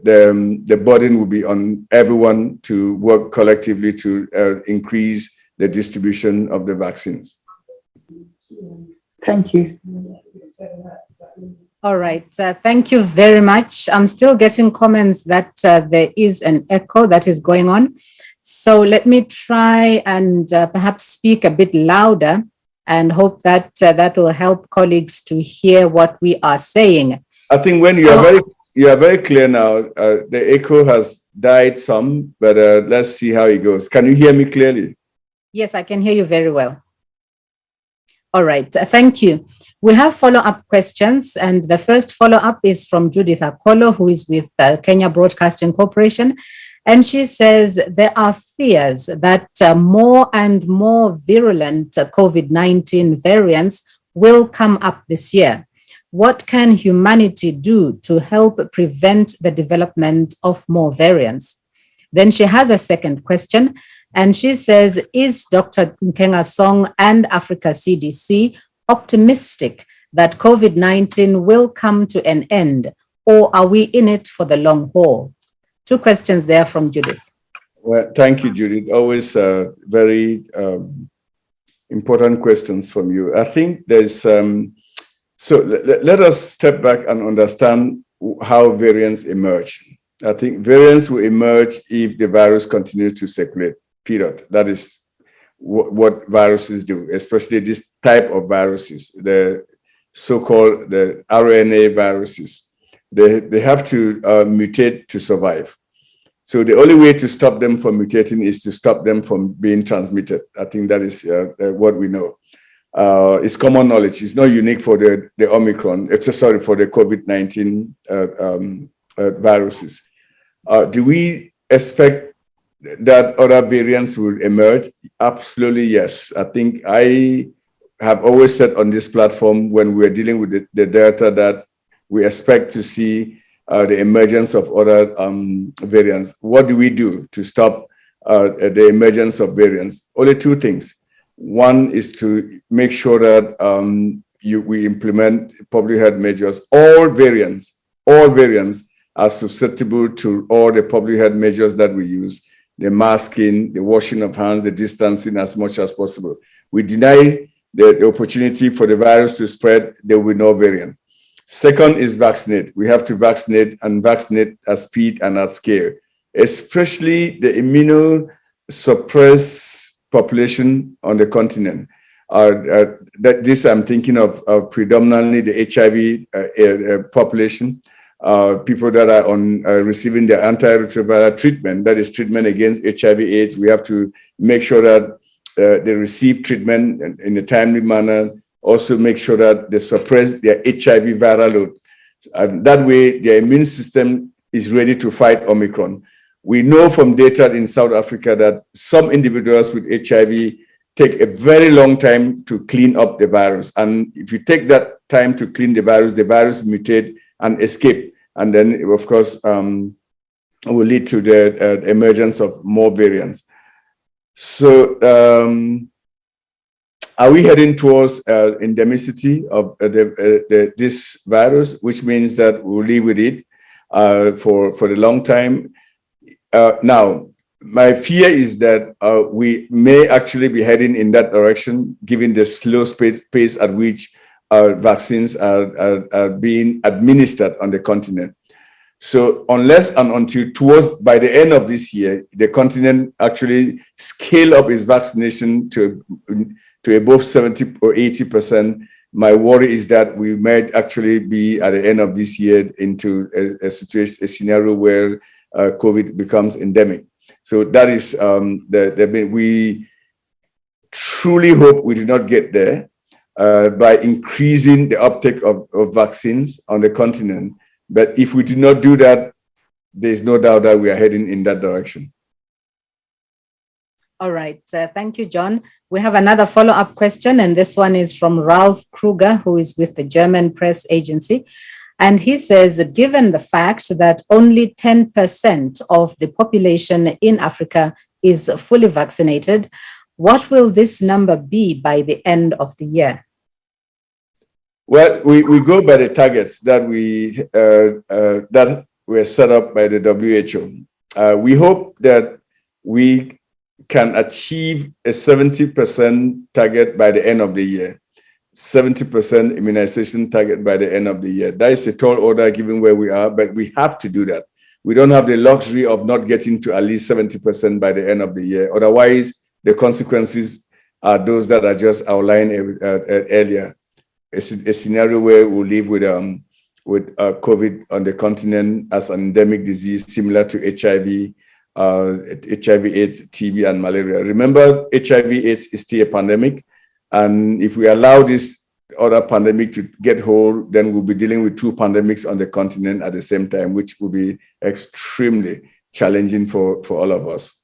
the burden will be on everyone to work collectively to increase the distribution of the vaccines. Thank you. All right, thank you very much. I'm still getting comments that there is an echo that is going on. So let me try and perhaps speak a bit louder and hope that that will help colleagues to hear what we are saying. I think when you are very clear now, the echo has died some, but let's see how it goes. Can you hear me clearly? Yes, I can hear you very well. All right, thank you. We have follow-up questions, and the first follow-up is from Judith Akolo, who is with Kenya Broadcasting Corporation. And she says there are fears that more and more virulent COVID-19 variants will come up this year. What can humanity do to help prevent the development of more variants? Then she has a second question, and she says, is Dr. Nkenga Song and Africa CDC optimistic that COVID-19 will come to an end, or are we in it for the long haul? Two questions there from Judith. Well, thank you, Judith. Always very important questions from you. I think there's, so let us step back and understand how variants emerge. I think variants will emerge if the virus continues to circulate, period. That is what viruses do, especially this type of viruses, the so-called the RNA viruses. They have to mutate to survive. So the only way to stop them from mutating is to stop them from being transmitted. I think that is what we know. It's common knowledge. It's not unique for the Omicron. For the COVID-19 viruses. Do we expect that other variants will emerge? Absolutely, yes. I think I have always said on this platform when we're dealing with the Delta that we expect to see the emergence of other variants. What do we do to stop the emergence of variants? Only two things. One is to make sure that we implement public health measures. All variants are susceptible to all the public health measures that we use, the masking, the washing of hands, the distancing as much as possible. We deny the opportunity for the virus to spread, there will be no variant. Second is vaccinate. We have to vaccinate and vaccinate at speed and at scale, especially the immunosuppressed population on the continent. This I'm thinking of predominantly the HIV population, people that are on receiving the antiretroviral treatment, that is treatment against HIV/AIDS. We have to make sure that they receive treatment in a timely manner. Also make sure that they suppress their HIV viral load. And that way, their immune system is ready to fight Omicron. We know from data in South Africa that some individuals with HIV take a very long time to clean up the virus. And if you take that time to clean the virus mutate and escape. And then, of course, will lead to the emergence of more variants. So, are we heading towards endemicity of this virus, which means that we'll live with it for the long time? Now, my fear is that we may actually be heading in that direction, given the slow pace at which vaccines are being administered on the continent. So unless and until by the end of this year, the continent actually scale up its vaccination to above 70 or 80%, my worry is that we might actually be at the end of this year into a scenario where COVID becomes endemic. So that is we truly hope we do not get there by increasing the uptake of vaccines on the continent. But if we do not do that, there's no doubt that we are heading in that direction. All right. Thank you, John. We have another follow-up question, and this one is from Ralph Kruger, who is with the German press agency. And he says, given the fact that only 10% of the population in Africa is fully vaccinated, what will this number be by the end of the year? Well, we go by the targets that we were set up by the WHO. We hope that we can achieve a 70% target by the end of the year, 70% immunization target by the end of the year. That is a tall order given where we are, but we have to do that. We don't have the luxury of not getting to at least 70% by the end of the year. Otherwise, the consequences are those that I just outlined earlier. A scenario where we'll live with COVID on the continent as an endemic disease similar to HIV, HIV/AIDS, TB, and malaria. Remember, HIV/AIDS is still a pandemic, and if we allow this other pandemic to get hold, then we'll be dealing with two pandemics on the continent at the same time, which will be extremely challenging for all of us.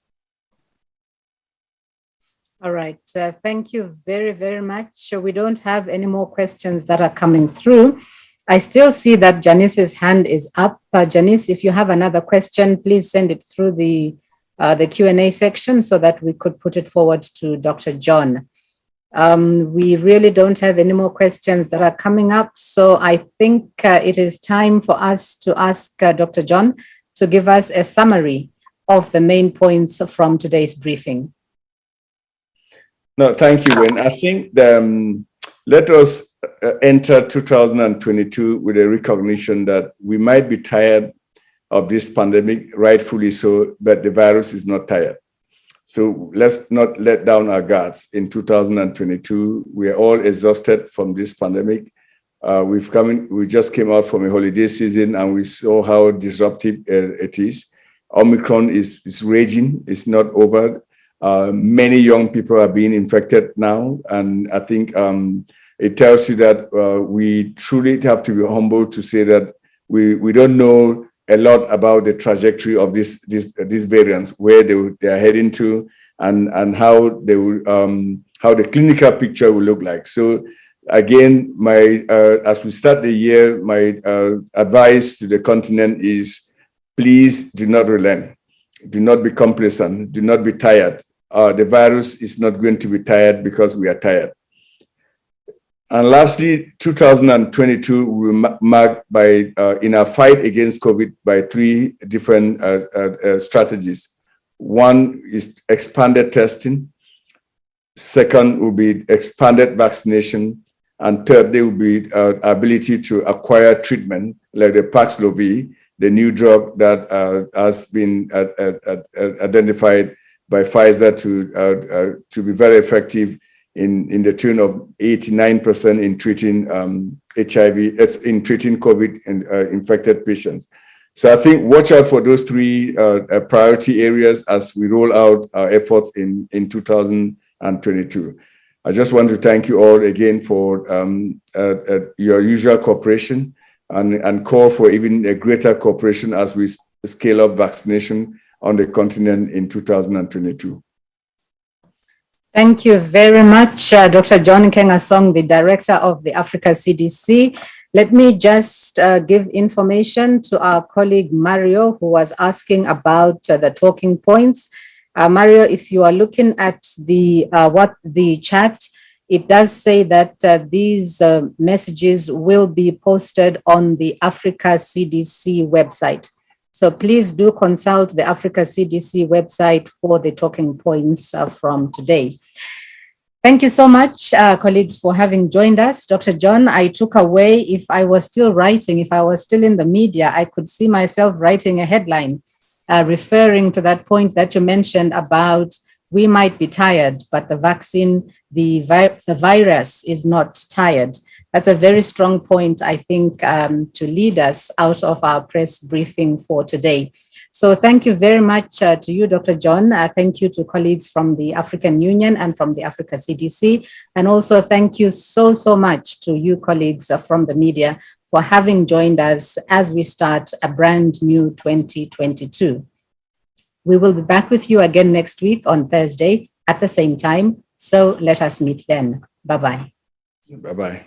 All right. Thank you very, very much. We don't have any more questions that are coming through. I still see that Janice's hand is up. Janice, if you have another question, please send it through the Q&A section so that we could put it forward to Dr. John. We really don't have any more questions that are coming up. So I think it is time for us to ask Dr. John to give us a summary of the main points from today's briefing. No, thank you, Wayne. I think let us enter 2022 with a recognition that we might be tired of this pandemic, rightfully so, but the virus is not tired. So let's not let down our guards in 2022. We are all exhausted from this pandemic. We just came out from a holiday season and we saw how disruptive it is. Omicron is raging, it's not over. Many young people are being infected now, and I think it tells you that we truly have to be humble to say that we don't know a lot about the trajectory of these variants, where they are heading to, and how they will, how the clinical picture will look like. So again, as we start the year, my advice to the continent is, please do not relent. Do not be complacent. Do not be tired. The virus is not going to be tired because we are tired. And lastly, 2022 will be marked by, in our fight against COVID, by three different strategies. One is expanded testing. Second will be expanded vaccination. And third, there will be ability to acquire treatment like the Paxlovid, the new drug that has been identified by Pfizer to be very effective in the tune of 89% in treating HIV, in treating COVID and infected patients. So I think watch out for those three priority areas as we roll out our efforts in 2022. I just want to thank you all again for your usual cooperation and call for even a greater cooperation as we scale up vaccination on the continent in 2022. Thank you very much, Dr. John Nkengasong, the Director of the Africa CDC. Let me just give information to our colleague Mario, who was asking about the talking points. Mario, if you are looking at the chat, it does say that these messages will be posted on the Africa CDC website. So please do consult the Africa CDC website for the talking points from today. Thank you so much, colleagues, for having joined us. Dr. John, I took away, if I was still writing, if I was still in the media, I could see myself writing a headline referring to that point that you mentioned about we might be tired, but the vaccine, the virus is not tired. That's a very strong point, I think, to lead us out of our press briefing for today. So thank you very much to you, Dr. John. Thank you to colleagues from the African Union and from the Africa CDC. And also thank you so much to you colleagues from the media for having joined us as we start a brand new 2022. We will be back with you again next week on Thursday at the same time. So let us meet then. Bye-bye. Bye-bye.